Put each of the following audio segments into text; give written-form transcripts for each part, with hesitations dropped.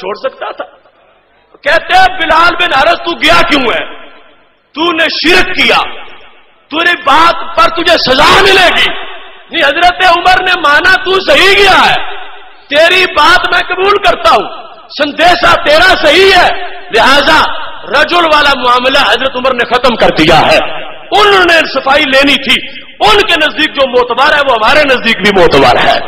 چھوڑ سکتا تھا؟ کہتے ہیں بلال بن حارث تو گیا کیوں ہے؟ تو نے شرک کیا، تیری بات پر تجھے سزا ملے گی۔ نہیں، حضرت عمر نے مانا تو صحیح گیا ہے، تیری بات میں قبول کرتا ہوں، سندیشہ تیرا صحیح ہے، لہذا رجل والا معاملہ حضرت عمر نے ختم کر دیا ہے۔ انہوں نے صفائی لینی تھی، ان کے نزدیک جو معتبر ہے وہ ہمارے نزدیک بھی معتبر ہے۔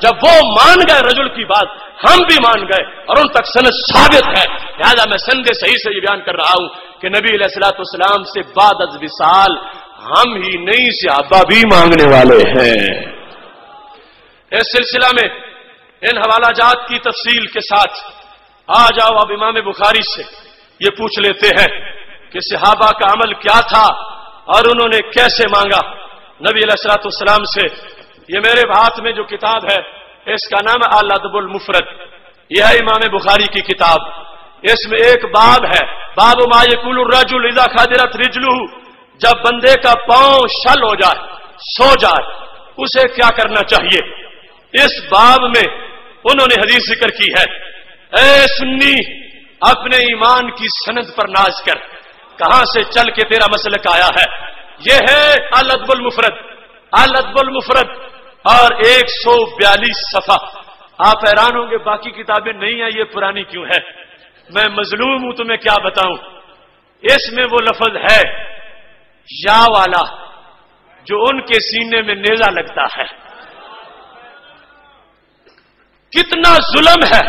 جب وہ مان گئے رجل کی بات، ہم بھی مان گئے اور ان تک سند ثابت ہے، لہذا میں سند صحیح سے یہ بیان کر رہا ہوں کہ نبی علیہ الصلوۃ والسلام سے بعد از وصال ہم ہی نہیں صحابہ بھی مانگنے والے ہیں۔ اس سلسلہ میں ان حوالہ جات کی تفصیل کے ساتھ آ جاؤ اب امام بخاری سے یہ پوچھ لیتے ہیں کہ صحابہ کا عمل کیا تھا اور انہوں نے کیسے مانگا نبی علیہ الصلوۃ والسلام سے۔ یہ میرے ہاتھ میں جو کتاب ہے اس کا نام ہے الادب المفرد، یہ ہے امام بخاری کی کتاب۔ اس میں ایک باب ہے، باب ما یقول الرجل اذا خدرت رجلہ، جب بندے کا پاؤں شل ہو جائے، سو جائے، اسے کیا کرنا چاہیے۔ اس باب میں انہوں نے حدیث ذکر کی ہے، اے سنی اپنے ایمان کی سند پر ناز کر، کہاں سے چل کے تیرا مسلک آیا ہے۔ یہ ہے الادب المفرد، الادب المفرد، اور 142 صفحہ۔ آپ حیران ہوں گے باقی کتابیں نہیں ہیں، یہ پرانی کیوں ہے؟ میں مظلوم ہوں، تمہیں کیا بتاؤں۔ اس میں وہ لفظ ہے یا والا جو ان کے سینے میں نیزہ لگتا ہے۔ کتنا ظلم ہے،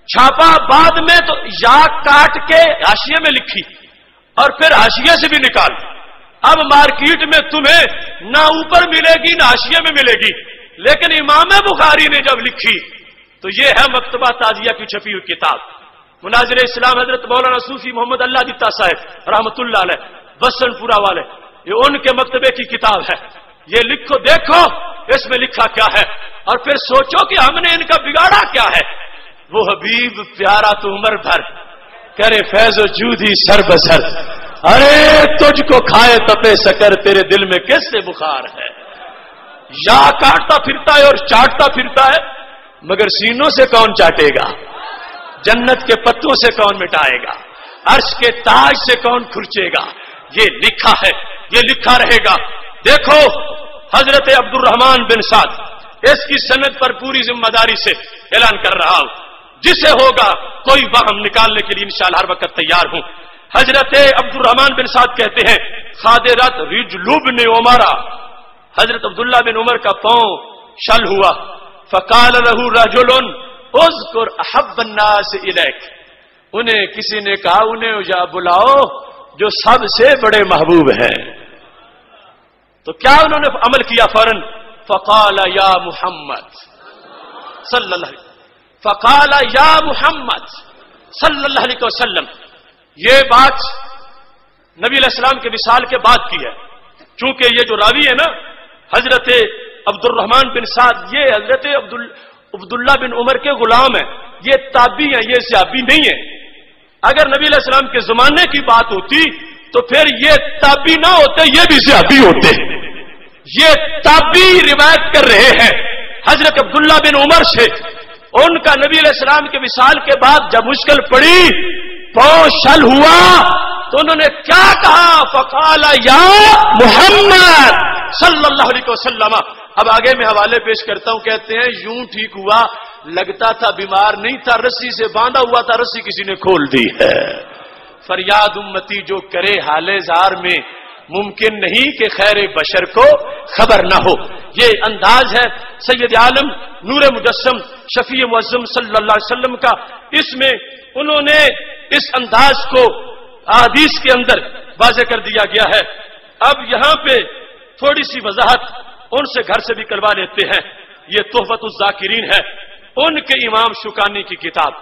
چھاپا بعد میں تو یا کاٹ کے حاشیے میں لکھی اور پھر حاشیے سے بھی نکال۔ اب مارکیٹ میں تمہیں نہ اوپر ملے گی نہ حاشیے میں ملے گی، لیکن امام بخاری نے جب لکھی تو یہ ہے مکتبہ تازیہ کی چھپی ہوئی کتاب۔ مناظر اسلام حضرت مولانا صوفی محمد اللہ دتا صاحب رحمت اللہ علیہ بسن پورا والے، یہ ان کے مکتبے کی کتاب ہے۔ یہ لکھو، دیکھو اس میں لکھا کیا ہے اور پھر سوچو کہ ہم نے ان کا بگاڑا کیا ہے۔ وہ حبیب پیارا تو عمر بھر کرے فیض و جودی سر بسر، ارے تجھ کو کھائے تپے سکر، تیرے دل میں کس سے بخار ہے۔ یا کاٹتا پھرتا ہے اور چاٹتا پھرتا ہے، مگر سینوں سے کون چاٹے گا، جنت کے پتوں سے کون مٹائے گا، عرش کے تاج سے کون کھرچے گا۔ یہ لکھا ہے، یہ لکھا رہے گا۔ دیکھو حضرت عبد الرحمن بن سعد، اس کی سند پر پوری ذمہ داری سے اعلان کر رہا ہوں، جسے ہوگا کوئی وہم نکالنے کے لیے انشاءاللہ ہر وقت تیار ہوں۔ حضرت عبد الرحمن بن سعد کہتے ہیں خادرت رجل ابن عمر، حضرت عبداللہ بن عمر کا پاؤں شل ہوا، فقال له رجل اذکر احب الناس الیک، انہیں کسی نے کہا انہیں جا بلاؤ جو سب سے بڑے محبوب ہیں۔ تو کیا انہوں نے عمل کیا فوراً؟ فقال یا محمد صلی اللہ علیہ فقال یا محمد صلی اللہ علیہ وسلم۔ یہ بات نبی علیہ السلام کے وصال کے بعد کی ہے، چونکہ یہ جو راوی ہے نا حضرت عبد الرحمن بن سعد، یہ حضرت عبداللہ بن عمر کے غلام ہیں، یہ تابعی ہیں، یہ صحابی نہیں ہیں۔ اگر نبی علیہ السلام کے زمانے کی بات ہوتی تو پھر یہ تابعی نہ ہوتے، یہ بھی صحابی ہوتے۔ یہ تابعی روایت کر رہے ہیں حضرت عبداللہ بن عمر سے، ان کا نبی علیہ السلام کے وصال کے بعد جب مشکل پڑی، پاؤں شل ہوا، تو انہوں نے کیا کہا؟ فقال یا محمد صلی اللہ علیہ وسلم۔ اب آگے میں حوالے پیش کرتا ہوں، کہتے ہیں یوں ٹھیک ہوا، لگتا تھا بیمار نہیں تھا، رسی سے باندھا ہوا تھا، رسی کسی نے کھول دی ہے۔ فریاد امتی جو کرے حال زار میں، ممکن نہیں کہ خیر بشر کو خبر نہ ہو۔ یہ انداز ہے سید عالم نور مجسم شفیع معظم صلی اللہ علیہ وسلم کا۔ اس میں انہوں نے اس انداز کو احادیث کے اندر واضح کر دیا گیا ہے۔ اب یہاں پہ تھوڑی سی وضاحت ان سے گھر سے بھی کروا لیتے ہیں۔ یہ تحفۃ الذاکرین ہے، ان کے امام شوکانی کی کتاب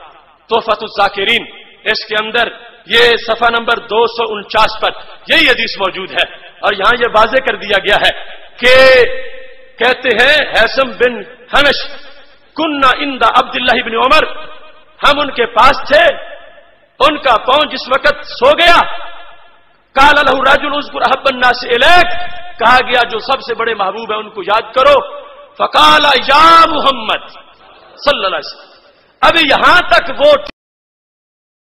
تحفۃ الذاکرین، اس کے اندر یہ صفحہ نمبر 249 پر یہی حدیث موجود ہے، اور یہاں یہ واضح کر دیا گیا ہے کہ کہتے ہیں حیثم بن حنش کننا عند عبداللہ بن عمر، ہم ان کے پاس تھے، ان کا پاؤں جس وقت سو گیا، قال له رجل اذكر احب الناس الیک، کہا گیا جو سب سے بڑے محبوب ہیں ان کو یاد کرو۔ فقال یا محمد صلی اللہ علیہ وسلم، اب یہاں تک وہ